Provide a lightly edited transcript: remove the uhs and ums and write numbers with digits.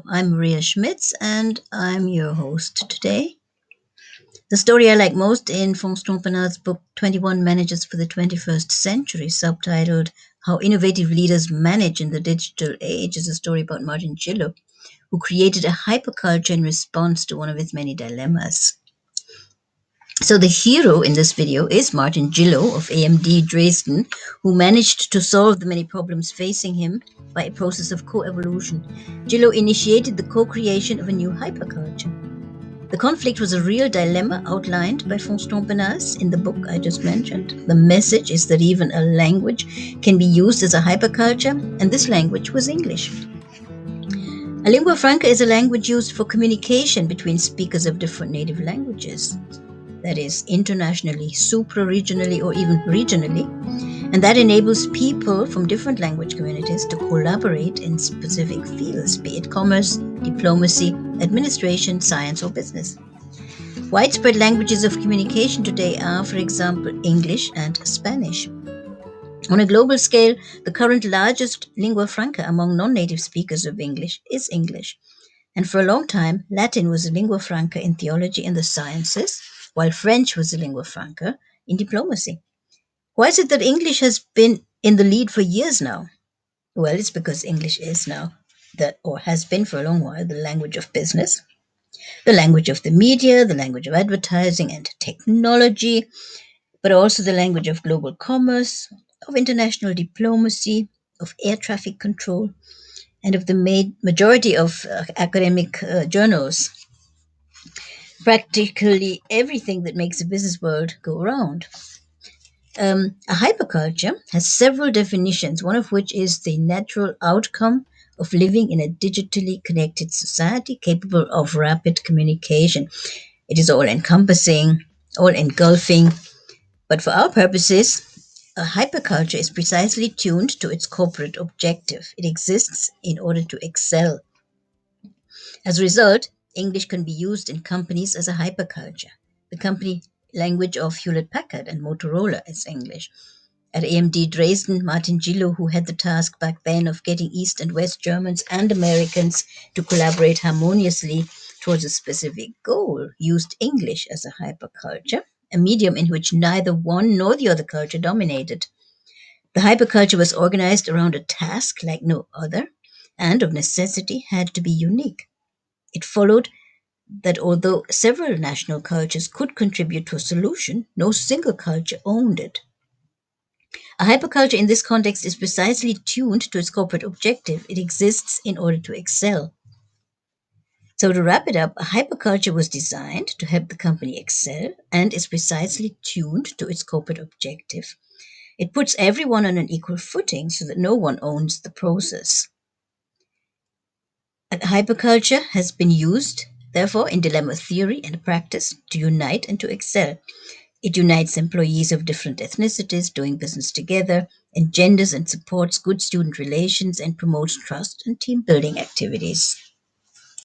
I'm Maria Schmitz and I'm your host today. The story I like most in von Stompenard's book 21 Managers for the 21st Century, subtitled How Innovative Leaders Manage in the Digital Age, is a story about Martin Gillo, who created a hyperculture in response to one of his many dilemmas. So the hero in this video is Martin Gillo of AMD Dresden, who managed to solve the many problems facing him by a process of co-evolution. Gillo initiated the co-creation of a new hyperculture. The conflict was a real dilemma outlined by von Stompenars in the book I just mentioned. The message is that even a language can be used as a hyperculture, and this language was English. A lingua franca is a language used for communication between speakers of different native languages. That is, internationally, supra-regionally, or even regionally, and that enables people from different language communities to collaborate in specific fields, be it commerce, diplomacy, administration, science, or business. Widespread languages of communication today are, for example, English and Spanish. On a global scale, the current largest lingua franca among non-native speakers of English is English. And for a long time, Latin was a lingua franca in theology and the sciences, while French was a lingua franca in diplomacy. Why is it that English has been in the lead for years now? Well, it's because English is now, or has been for a long while, the language of business, the language of the media, the language of advertising and technology, but also the language of global commerce, of international diplomacy, of air traffic control, and of the majority of academic journals. Practically everything that makes the business world go round. A hyperculture has several definitions, one of which is the natural outcome of living in a digitally connected society capable of rapid communication. It is all encompassing, all engulfing, but for our purposes, a hyperculture is precisely tuned to its corporate objective. It exists in order to excel. As a result, English can be used in companies as a hyperculture. The company language of Hewlett Packard and Motorola is English. At AMD Dresden, Martin Gillo, who had the task back then of getting East and West Germans and Americans to collaborate harmoniously towards a specific goal, used English as a hyperculture, a medium in which neither one nor the other culture dominated. The hyperculture was organized around a task like no other, and of necessity had to be unique. It followed that although several national cultures could contribute to a solution, no single culture owned it. A hyperculture in this context is precisely tuned to its corporate objective. It exists in order to excel. So, to wrap it up, a hyperculture was designed to help the company excel and is precisely tuned to its corporate objective. It puts everyone on an equal footing so that no one owns the process. And hyperculture has been used, therefore, in dilemma theory and practice to unite and to excel. It unites employees of different ethnicities doing business together, engenders and supports good student relations, and promotes trust and team building activities.